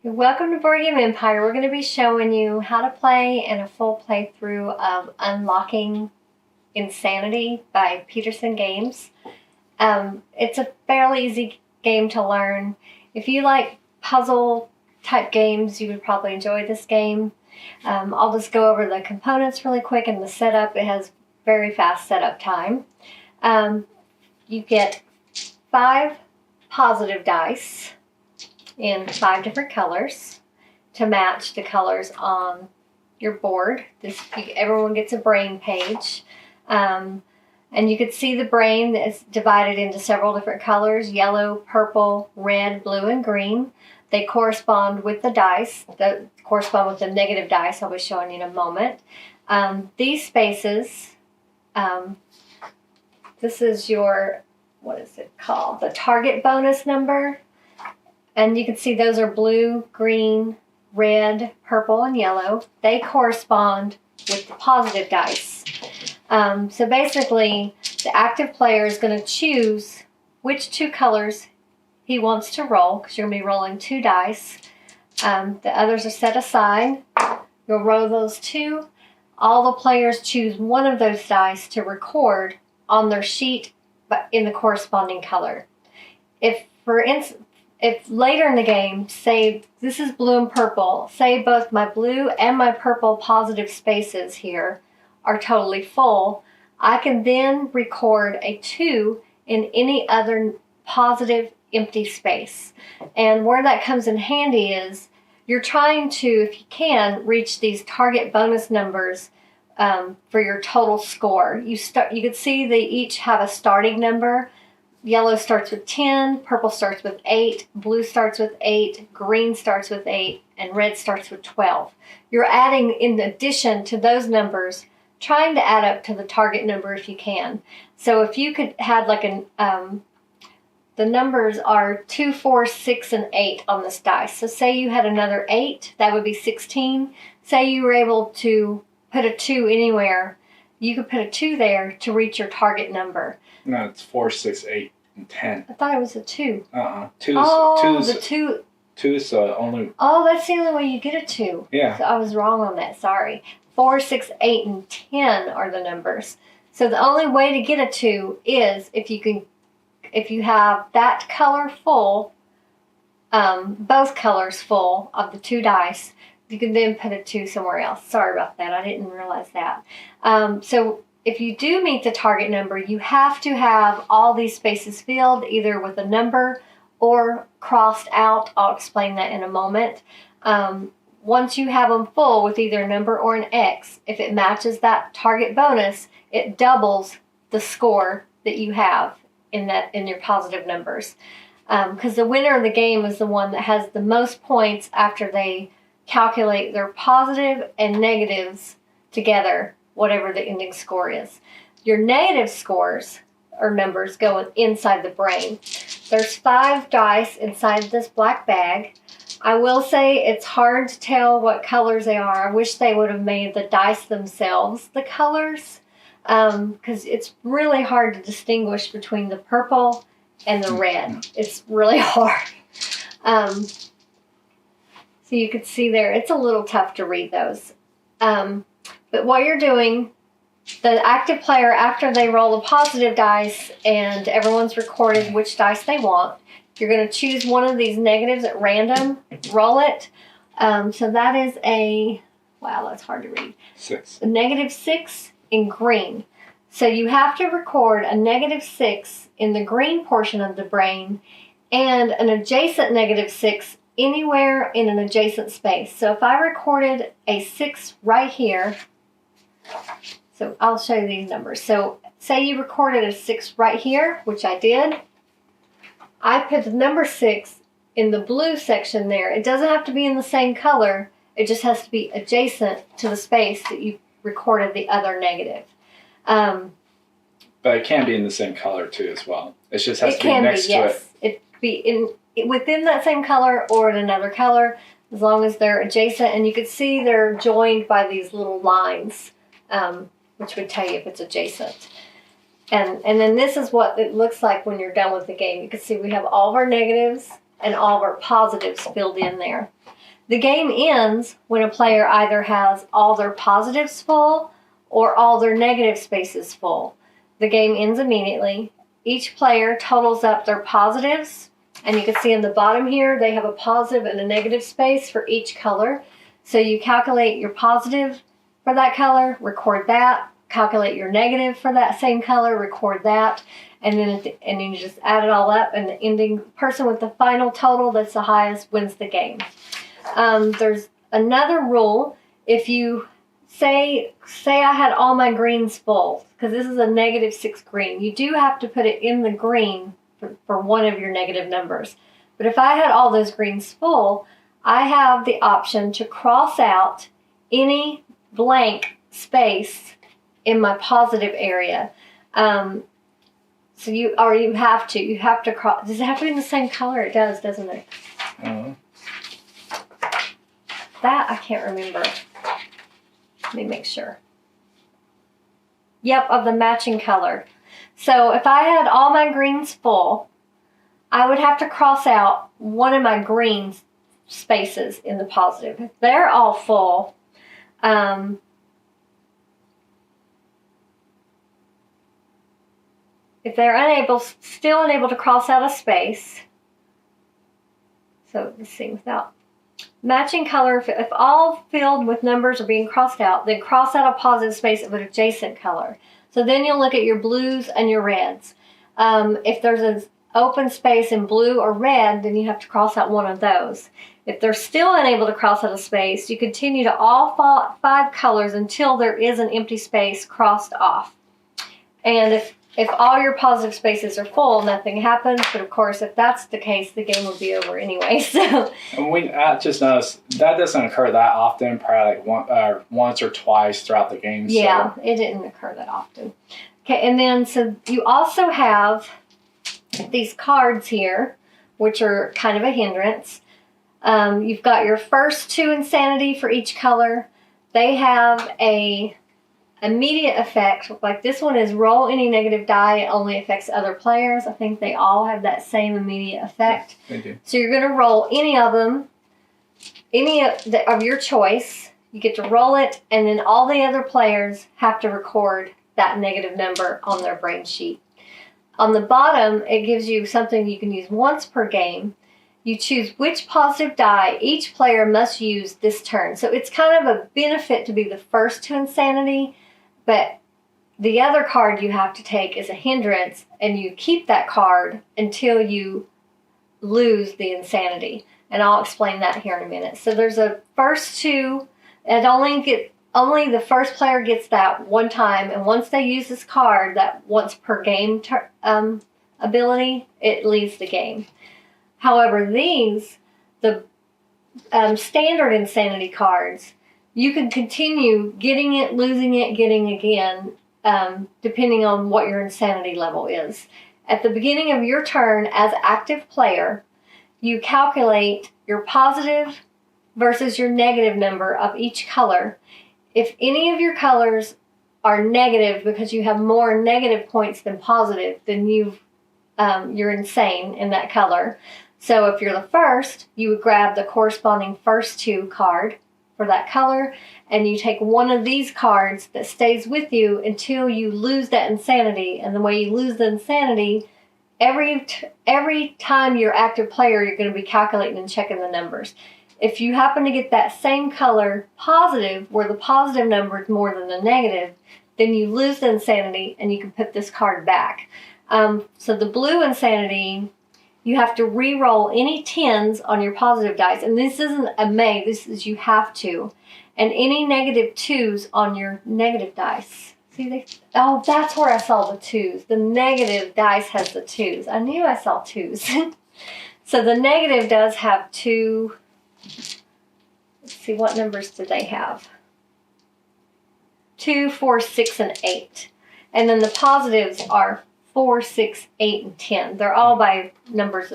Welcome to Board Game Empire. We're going to be showing you how to play in a full playthrough of Unlocking Insanity by Petersen Games. It's a fairly easy game to learn. If you like puzzle type games, you would probably enjoy this game. I'll just go over the components really quick and the setup. It has very fast setup time. You get 5 positive dice in 5 different colors to match the colors on your board. Everyone gets a brain page. And you can see the brain is divided into several different colors: yellow, purple, red, blue, and green. They correspond with the dice, that correspond with the negative dice I'll be showing you in a moment. These spaces, this is your, what is it called? The target bonus number. And you can see those are blue, green, red, purple, and yellow. They correspond with the positive dice. So basically, the active player is going to choose which 2 colors he wants to roll, because you're going to be rolling 2 dice. The others are set aside. You'll roll those 2. All the players choose one of those dice to record on their sheet, but in the corresponding color. If later in the game, say this is blue and purple, say both my blue and my purple positive spaces here are totally full, I can then record a 2 in any other positive empty space. And where that comes in handy is you're trying to, if you can, reach these target bonus numbers for your total score. You can see they each have a starting number. Yellow starts with 10, purple starts with 8, blue starts with 8, green starts with 8, and red starts with 12. You're adding, in addition to those numbers, trying to add up to the target number if you can. So if you could have like the numbers are 2, 4, 6, and 8 on this dice. So say you had another 8, that would be 16. Say you were able to put a 2 anywhere, you could put a 2 there to reach your target number. No, it's 4, 6, 8, and 10. I thought it was a 2. The 2. 2 is only... Oh, that's the only way you get a 2. Yeah. So I was wrong on that, sorry. 4, 6, 8, and 10 are the numbers. So the only way to get a 2 is if you have that color full, both colors full of the 2 dice, you can then put a 2 somewhere else. Sorry about that, I didn't realize that. So if you do meet the target number, you have to have all these spaces filled, either with a number or crossed out. I'll explain that in a moment. Once you have them full with either a number or an X, if it matches that target bonus, it doubles the score that you have in your positive numbers. Because the winner of the game is the one that has the most points after they calculate their positive and negatives together, whatever the ending score is. Your negative scores or numbers go inside the brain. There's 5 dice inside this black bag. I will say it's hard to tell what colors they are. I wish they would have made the dice themselves the colors, because it's really hard to distinguish between the purple and the red. It's really hard. So you can see there, it's a little tough to read those. But what you're doing, the active player, after they roll the positive dice and everyone's recorded which dice they want, you're going to choose one of these negatives at random, roll it. So that is wow, that's hard to read. 6. A -6 in green. So you have to record a -6 in the green portion of the brain and an adjacent -6 anywhere in an adjacent space. So if I recorded a 6 right here, so I'll show you these numbers. So say you recorded a 6 right here, which I did. I put the number 6 in the blue section there. It doesn't have to be in the same color. It just has to be adjacent to the space that you recorded the other negative. But it can be in the same color too as well. It just has to be next to it. Yes. It can be within that same color or in another color, as long as they're adjacent. And you can see they're joined by these little lines, which would tell you if it's adjacent. And then this is what it looks like when you're done with the game. You can see we have all of our negatives and all of our positives filled in there. The game ends when a player either has all their positives full or all their negative spaces full. The game ends immediately. Each player totals up their positives, and you can see in the bottom here they have a positive and a negative space for each color. So you calculate your positive for that color, record that, calculate your negative for that same color, record that, and then you just add it all up, and the ending person with the final total that's the highest wins the game. There's another rule. If you say I had all my greens full, because this is a -6 green, you do have to put it in the green for one of your negative numbers. But if I had all those greens full, I have the option to cross out any blank space in my positive area. So you have to cross. Does it have to be in the same color? It does, doesn't it? That I can't remember. Let me make sure. Yep, of the matching color. So if I had all my greens full, I would have to cross out one of my green spaces in the positive. If they're all full, if they're still unable to cross out a space, so let's see, without matching color, if all filled with numbers are being crossed out, then cross out a positive space of an adjacent color. So then you'll look at your blues and your reds. If there's an open space in blue or red, then you have to cross out one of those. If they're still unable to cross out a space, you continue to all 5 colors until there is an empty space crossed off. And if all your positive spaces are full, nothing happens. But of course, if that's the case, the game will be over anyway. So, and I just noticed that doesn't occur that often. Probably like once or twice throughout the game. Yeah, it didn't occur that often. Okay, and then so you also have these cards here, which are kind of a hindrance. You've got your first 2 insanity for each color. They have a immediate effect. Like this one is roll any negative die. It only affects other players. I think they all have that same immediate effect. They do. So you're going to roll any of them, any of your choice. You get to roll it, and then all the other players have to record that negative number on their brain sheet. On the bottom, it gives you something you can use once per game. You choose which positive die each player must use this turn. So it's kind of a benefit to be the first to insanity, but the other card you have to take is a hindrance, and you keep that card until you lose the insanity. And I'll explain that here in a minute. So there's a first 2, and only the first player gets that one time, and once they use this card, that once per game ability, it leaves the game. However, the standard insanity cards, you can continue getting it, losing it, getting again, depending on what your insanity level is. At the beginning of your turn as active player, you calculate your positive versus your negative number of each color. If any of your colors are negative because you have more negative points than positive, then you're insane in that color. So if you're the first, you would grab the corresponding first 2 card for that color, and you take one of these cards that stays with you until you lose that insanity. And the way you lose the insanity, every time you're active player, you're going to be calculating and checking the numbers. If you happen to get that same color positive, where the positive number is more than the negative, then you lose the insanity and you can put this card back. So the blue insanity, you have to re-roll any 10s on your positive dice. And this isn't a may, this is you have to. And any negative 2s on your negative dice. See, that's where I saw the 2s. The negative dice has the 2s. I knew I saw 2s. So the negative does have 2. Let's see, what numbers do they have? 2, 4, 6, and 8. And then the positives are 4, 6, 8, and 10. They're all by numbers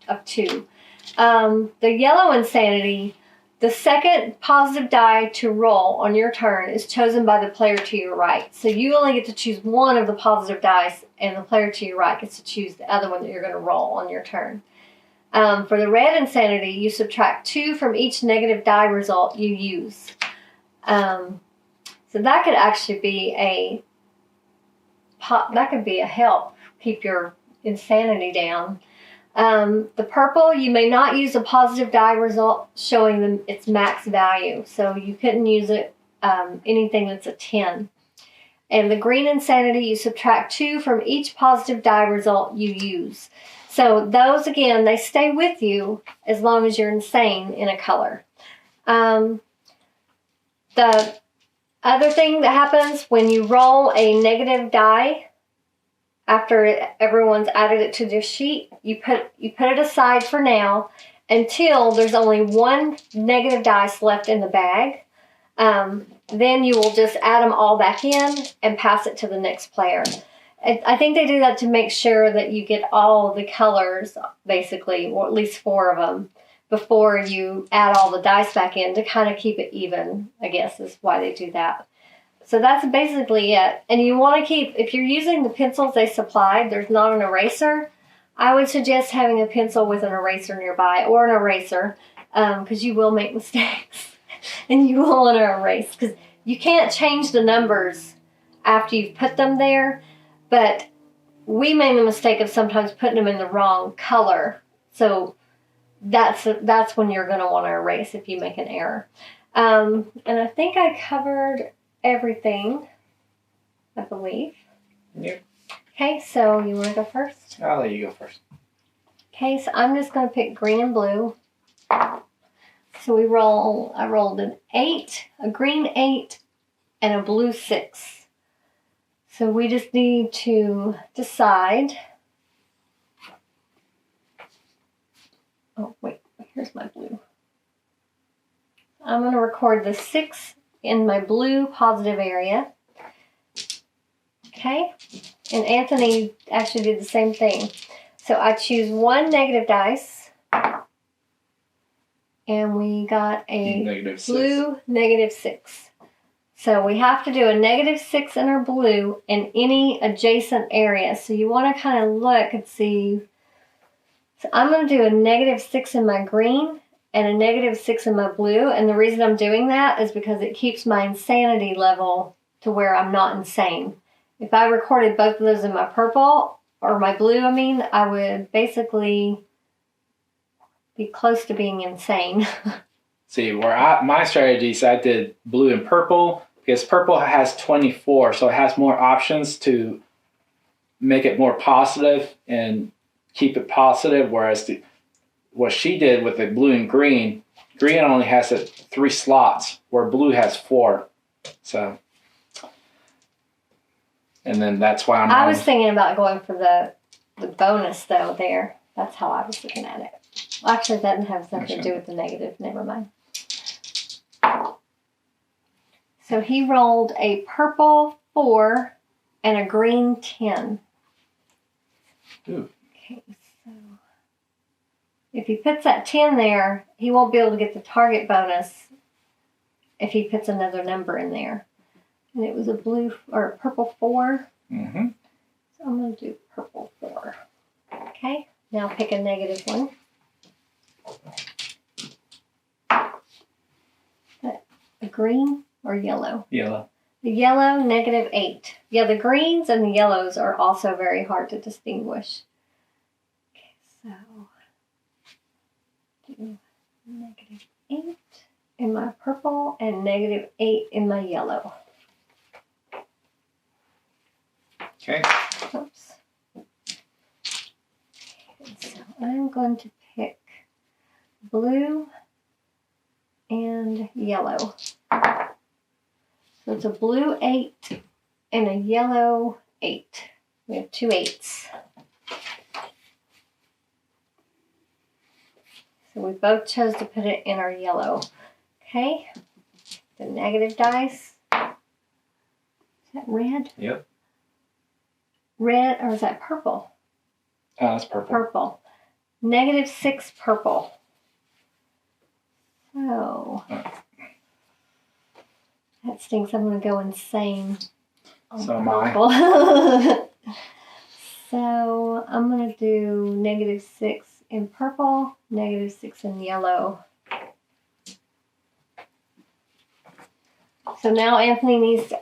of 2. The yellow insanity, The second positive die to roll on your turn is chosen by the player to your right. So you only get to choose one of the positive dice, and the player to your right gets to choose the other one that you're going to roll on your turn. For the red insanity, you subtract 2 from each negative die result you use. So that could actually be a help keep your insanity down. The purple, you may not use a positive die result showing them its max value. So you couldn't use it anything that's a 10. And the green insanity, you subtract 2 from each positive die result you use. So those, again, they stay with you as long as you're insane in a color. The other thing that happens when you roll a negative die, after everyone's added it to their sheet, you put it aside for now until there's only one negative dice left in the bag. Then you will just add them all back in and pass it to the next player. I think they do that to make sure that you get all the colors, basically, or at least 4 of them, before you add all the dice back in to kind of keep it even, I guess is why they do that. So that's basically it. And you want to keep, if you're using the pencils they supplied, there's not an eraser, I would suggest having a pencil with an eraser nearby, or an eraser, because you will make mistakes. And you will want to erase, because you can't change the numbers after you've put them there. But we made the mistake of sometimes putting them in the wrong color. So that's when you're going to want to erase if you make an error. And I think I covered everything, I believe. Yep. Okay, so you want to go first? I'll let you go first. Okay, so I'm just going to pick green and blue. So I rolled an 8, a green 8, and a blue 6. So we just need to decide. Oh, wait, here's my blue. I'm going to record the 6 in my blue positive area. Okay, and Anthony actually did the same thing. So I choose 1 negative dice, and we got a blue -6. So we have to do a -6 in our blue in any adjacent area. So you want to kind of look and see. So I'm going to do a -6 in my green and a -6 in my blue. And the reason I'm doing that is because it keeps my insanity level to where I'm not insane. If I recorded both of those in my purple, or my blue, I would basically be close to being insane. See, my strategies, I did blue and purple, because purple has 24, so it has more options to make it more positive and keep it positive, whereas what she did with the blue and green only has 3 slots, where blue has 4. So, and then that's why I was thinking about going for the bonus, though, there. That's how I was looking at it. Well, actually, that didn't have something to do with the negative. Never mind. So he rolled a purple 4 and a green 10. Ooh. Okay, so if he puts that 10 there, he won't be able to get the target bonus if he puts another number in there. And it was a blue or a purple 4. Mm-hmm. So I'm going to do purple 4. Okay, now pick a -1. A green or yellow? Yellow. The yellow, -8. Yeah, the greens and the yellows are also very hard to distinguish. Okay, so do -8 in my purple and -8 in my yellow. Okay. Oops. So I'm going to pick blue and yellow. So it's a blue 8 and a yellow 8. We have 2 8s. So we both chose to put it in our yellow. Okay. The negative dice. Is that red? Yep. Red, or is that purple? Oh, that's purple. Purple. -6 purple. So that stinks. I'm going to go insane. So am I. So I'm going to do -6 in purple, -6 in yellow. So now Anthony needs to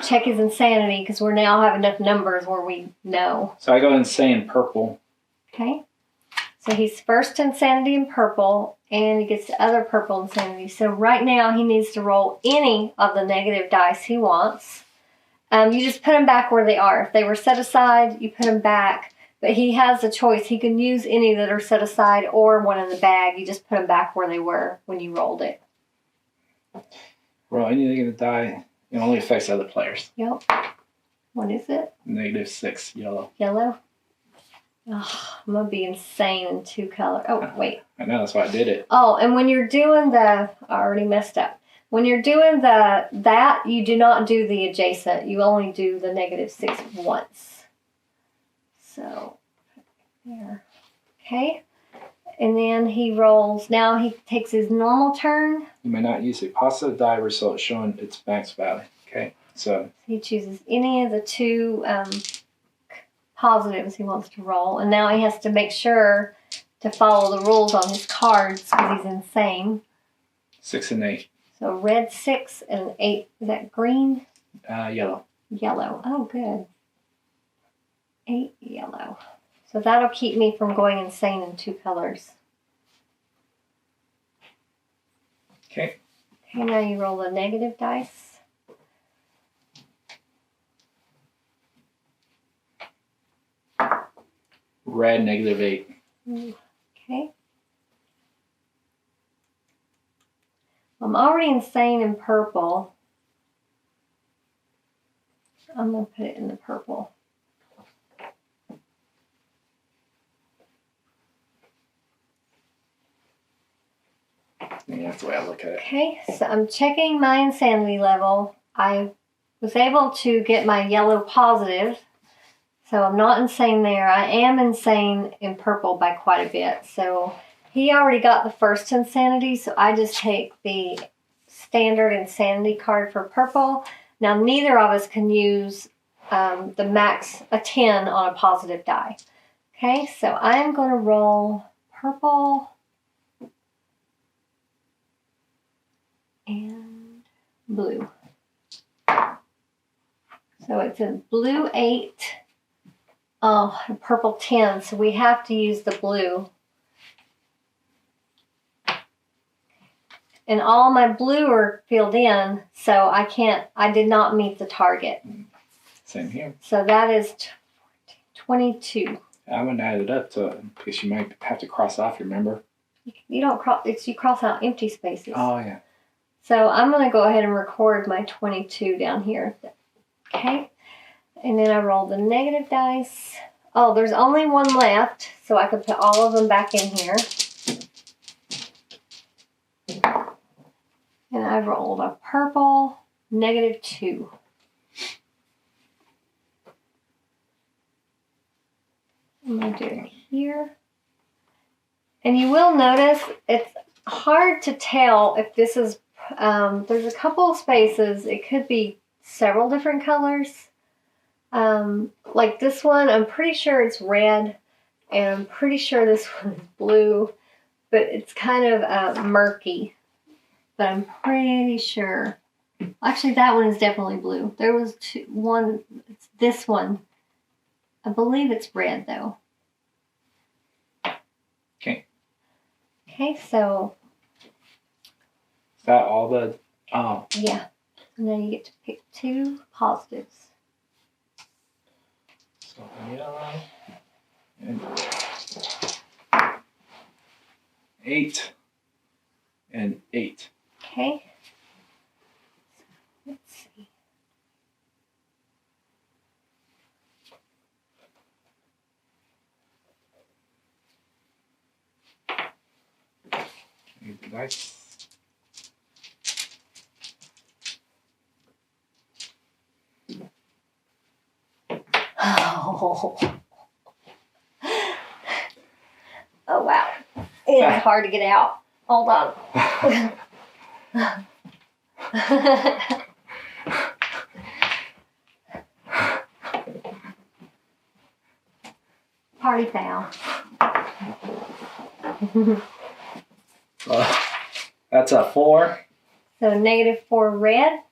check his insanity because we now have enough numbers where we know. So I go insane purple. Okay. So he's first insanity in purple, and he gets the other purple insanity. So right now he needs to roll any of the negative dice he wants. You just put them back where they are. If they were set aside, you put them back. But he has a choice. He can use any that are set aside or one in the bag. You just put them back where they were when you rolled it. Roll any negative die. It only affects other players. Yep. What is it? -6 yellow. Yellow? Oh, I'm going to be insane in 2 colors. Oh, wait. I know, that's why I did it. Oh, and when you're doing I already messed up. When you're doing that, you do not do the adjacent. You only do the -6 once. So, there. Okay. And then he rolls. Now he takes his normal turn. You may not use a positive die result showing its max value. Okay, so he chooses any of the 2 positives he wants to roll. And now he has to make sure to follow the rules on his cards because he's insane. 6 and 8. So red 6 and 8. Is that green? Yellow. Yellow. Oh, good. 8 yellow. So that'll keep me from going insane in 2 colors. Okay. Okay, now you roll the negative dice. Red -8. Okay. I'm already insane in purple. I'm going to put it in the purple. Yeah, that's the way I look at it. Okay, so I'm checking my insanity level. I was able to get my yellow positive, so I'm not insane there. I am insane in purple by quite a bit. So he already got the first insanity, so I just take the standard insanity card for purple. Now, neither of us can use the max, a 10 on a positive die. Okay, so I am going to roll purple and blue. So it's a blue 8, a purple 10, so we have to use the blue. And all my blue are filled in, so I did not meet the target. Same here. So that is 22. I wouldn't add it up to it because you might have to cross off, remember? You don't you cross out empty spaces. Oh, yeah. So I'm going to go ahead and record my 22 down here. Okay. And then I roll the negative dice. Oh, there's only one left, so I can put all of them back in here. And I rolled a purple -2. I'm going to do it here. And you will notice it's hard to tell if this is, there's a couple of spaces. It could be several different colors. Like this one, I'm pretty sure it's red. And I'm pretty sure this one is blue. But it's kind of murky. But I'm pretty sure. Actually, that one is definitely blue. There was it's this one. I believe it's red, though. Okay. Okay, so. Is that all the... Oh. Yeah. And then you get to pick 2 positives. So yellow. And 8. And 8. Okay. Let's see. Dice. Oh. Oh, wow. It is hard to get out. Hold on. Party foul. That's a 4. So -4 red.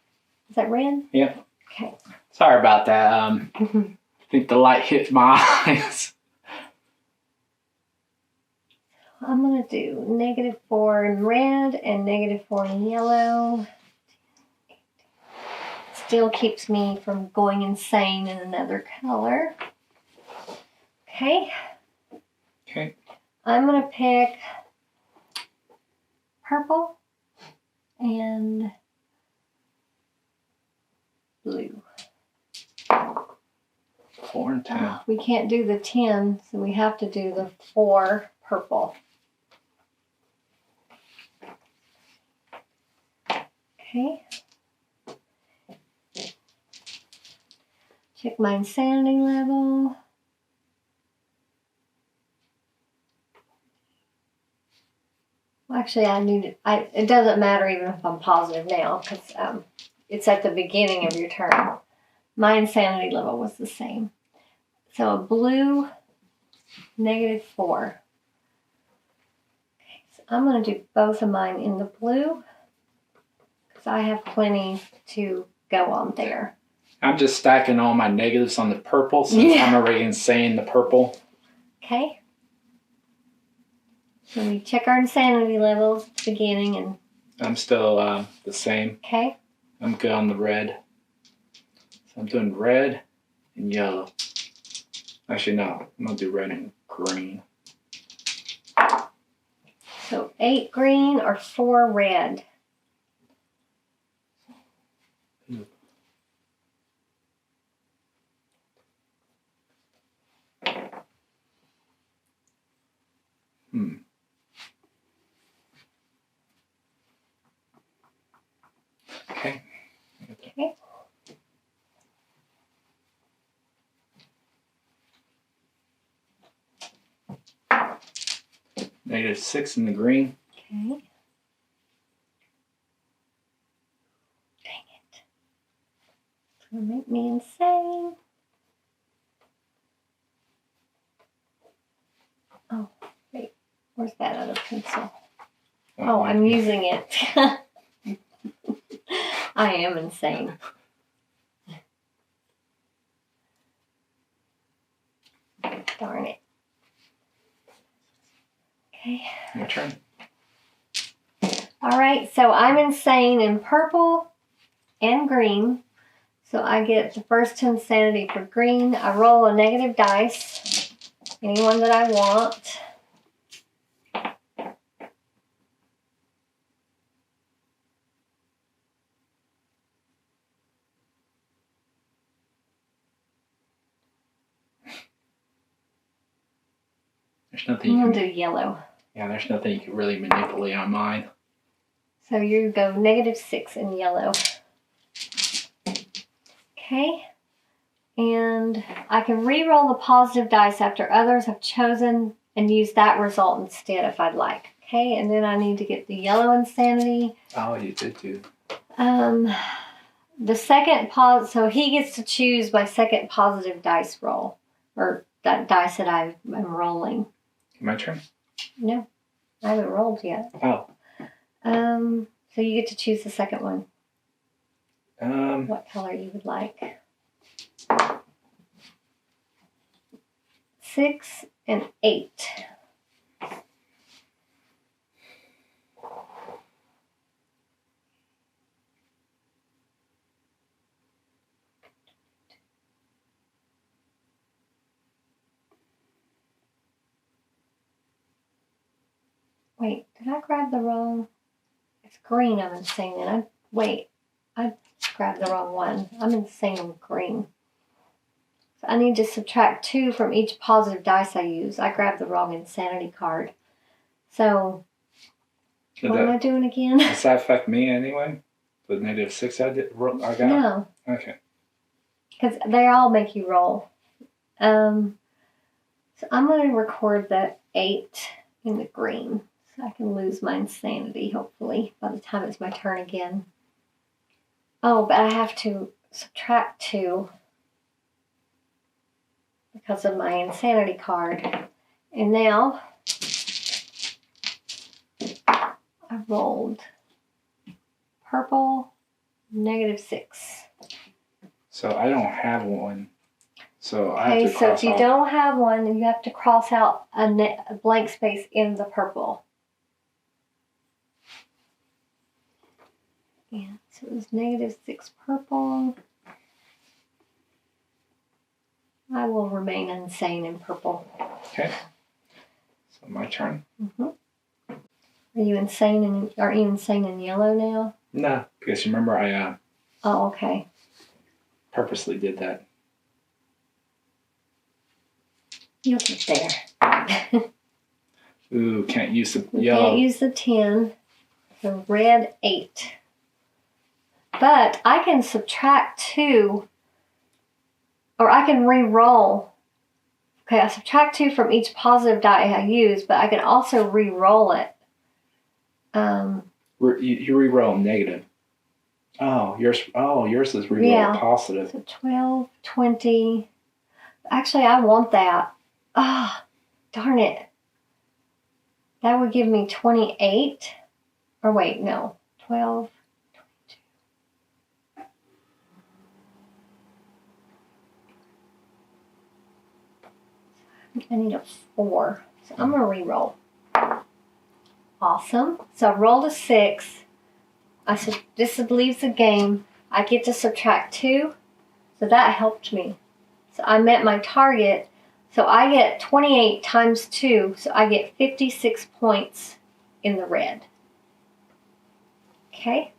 Is that red? Yep. Okay. Sorry about that. I think the light hit my eyes. I'm going to do -4 in red and -4 in yellow. Still keeps me from going insane in another color. Okay. Okay. I'm going to pick purple and blue. 4 and 10. Oh, we can't do the 10, so we have to do the 4 purple. Okay. Check my insanity level. Well, actually, it doesn't matter even if I'm positive now because it's at the beginning of your turn. My insanity level was the same. So a blue, -4. Okay, so I'm going to do both of mine in the blue because I have plenty to go on there. I'm just stacking all my negatives on the purple since I'm already insane the purple. Okay. So we check our insanity levels at the beginning and... I'm still the same. Okay. I'm good on the red. So I'm doing red and yellow. Actually, no. I'm going to do red and green. So 8 green or 4 red? Okay. Okay. -6 in the green. Okay. Dang it. It's going to make me insane. Oh, wait. Where's that other pencil? Oh, I'm using it. I am insane. Darn it. Okay. Your turn. All right, so I'm insane in purple and green. So I get the first insanity for green. I roll a negative dice, any one that I want. There's nothing I'm you going can to do yellow. Yeah, there's nothing you can really manipulate on mine. So you go -6 in yellow. Okay. And I can re-roll the positive dice after others have chosen and use that result instead if I'd like. Okay, and then I need to get the yellow insanity. Oh, you did too. The second so he gets to choose my second positive dice roll, or that dice that I'm rolling. My turn? No, I haven't rolled yet. Oh. So you get to choose the second one. What color you would like. 6 and 8. Wait, did I grab the wrong? It's green I'm insane in. I grabbed the wrong one. I'm insane on green. So I need to subtract 2 from each positive dice I use. I grabbed the wrong insanity card. So, what am I doing again? Does that affect me anyway? The -6 I got? No. Okay. Because they all make you roll. So I'm going to record the 8 in the green. So I can lose my insanity, hopefully, by the time it's my turn again. Oh, but I have to subtract 2 because of my insanity card. And now I rolled purple, -6. So I don't have one. So I have to Okay, so cross if you off. don't have one, then you have to cross out a blank space in the purple. Yeah, so it was -6 purple. I will remain insane in purple. Okay. So my turn. Are you insane? Are you insane in yellow now? No, because remember I Oh, okay. purposely did that. You'll get there. Ooh, can't use the We yellow. can't use the 10. The red 8. But I can subtract 2, or I can re-roll. Okay, I subtract 2 from each positive die I use, but I can also re-roll it. You re-roll negative. Oh, yours is re-roll Yeah. positive. So 12, 20. Actually, I want that. Ah, oh, darn it. That would give me 28. Or wait, no. 12, 22. I need a 4. So I'm going to re-roll. Awesome. So I rolled a 6. I said, this leaves the game. I get to subtract 2. So that helped me. So I met my target. So I get 28 times 2. So I get 56 points in the red. Okay.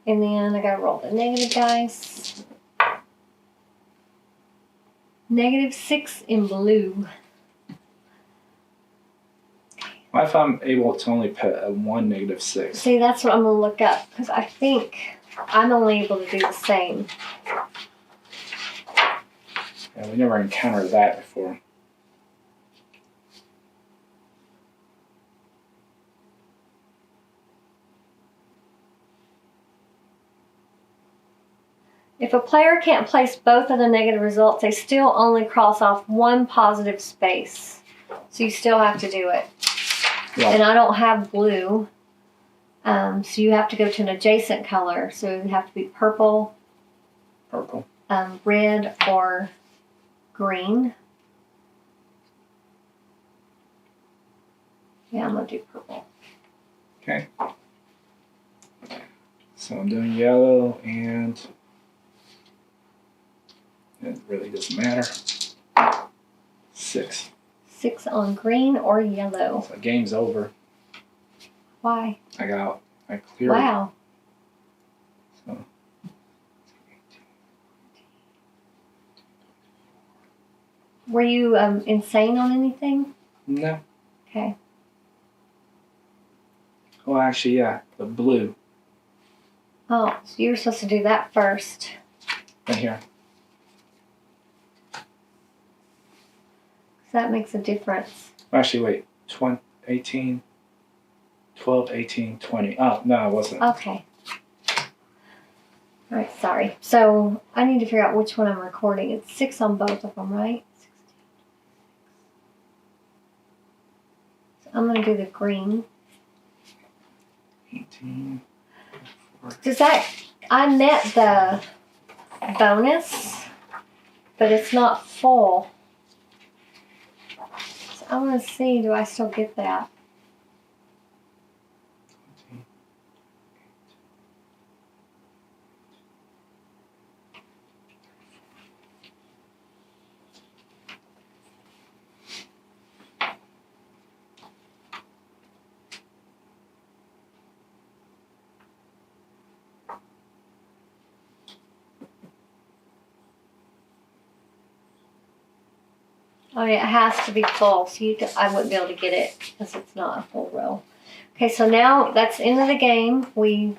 And then I got to roll the negative dice. -6 in blue. What if I'm able to only put a 1 -6? See, that's what I'm going to look up. Because I think I'm only able to do the same. Yeah, we never encountered that before. If a player can't place both of the negative results, they still only cross off 1 positive space. So you still have to do it. Yeah. And I don't have blue. So you have to go to an adjacent color. So you have to be purple, red, or green. Yeah, I'm going to do purple. Okay. So I'm doing yellow, and it really doesn't matter. 6. 6 on green or yellow. So game's over. Why? I cleared. Wow. So. Were you insane on anything? No. Okay. Well, actually, yeah, the blue. Oh, so you were supposed to do that first. Right here. So that makes a difference. Actually, wait. 18, 12, 18, 20. Oh, no, it wasn't. Okay. All right, sorry. So I need to figure out which one I'm recording. It's 6 on both of them, right? 16. So I'm going to do the green. 18. Does that... I met the bonus, but it's not full. So I want to see, do I still get that? Oh yeah, it has to be full, so I wouldn't be able to get it because it's not a full row. Okay, so now that's the end of the game. We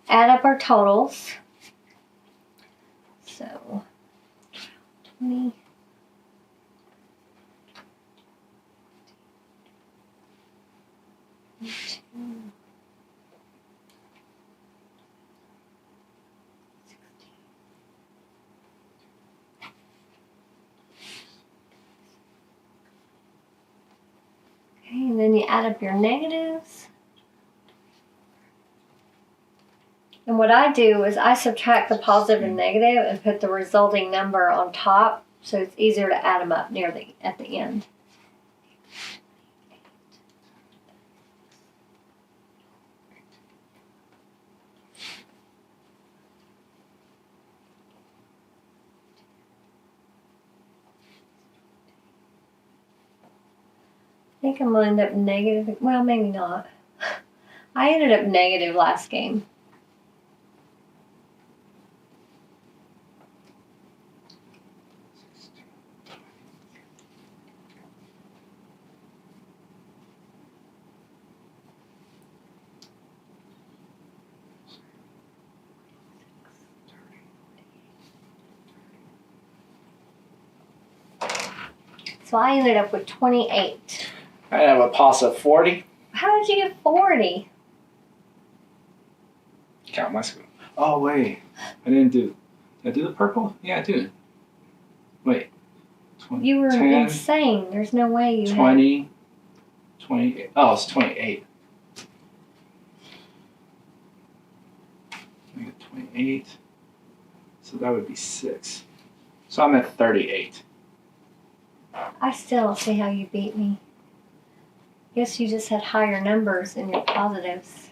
add up our totals. So, 20. and then you add up your negatives. And what I do is I subtract the positive and negative and put the resulting number on top, so it's easier to add them up at the end. I think I'm going to end up negative. Well, maybe not. I ended up negative last game. So I ended up with 28. I have a positive 40. How did you get 40? Count my screen. Oh, wait. I didn't do. Did I do the purple? Yeah, I did. Wait. 20, You were 10, insane. There's no way you 20, 28. Oh, it's 28. I got 28. So that would be 6. So I'm at 38. I still don't see how you beat me. Guess you just had higher numbers in your positives.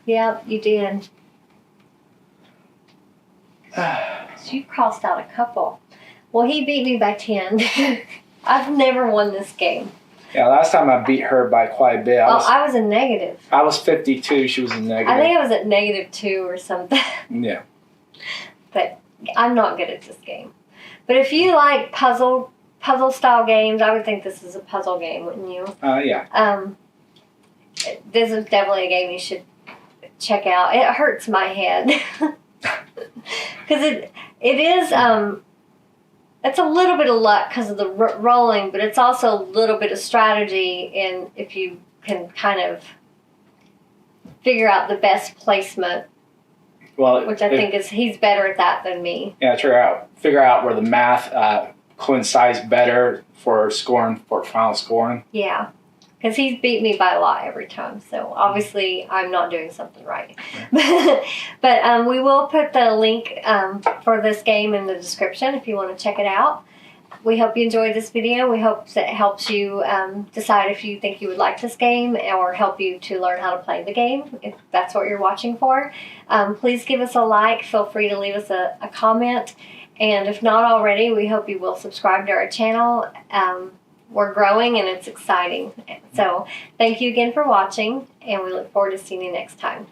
Yep, you did. So you crossed out a couple. Well, he beat me by 10. I've never won this game. Yeah, last time I beat her by quite a bit. I was a negative. I was 52. She was a negative. I think I was at -2 or something. Yeah. But I'm not good at this game. But if you like puzzle style games, I would think this is a puzzle game, wouldn't you? Yeah. This is definitely a game you should check out. It hurts my head because it is it's a little bit of luck because of the rolling, but it's also a little bit of strategy, and if you can kind of figure out the best placement. Well, which I think he's better at that than me. Yeah, figure out where the math coincides better for final scoring. Yeah, because he's beat me by a lot every time. So obviously I'm not doing something right. But we will put the link for this game in the description if you want to check it out. We hope you enjoyed this video. We hope that it helps you decide if you think you would like this game or help you to learn how to play the game, if that's what you're watching for. Please give us a like. Feel free to leave us a comment. And if not already, we hope you will subscribe to our channel. We're growing and it's exciting. So thank you again for watching, and we look forward to seeing you next time.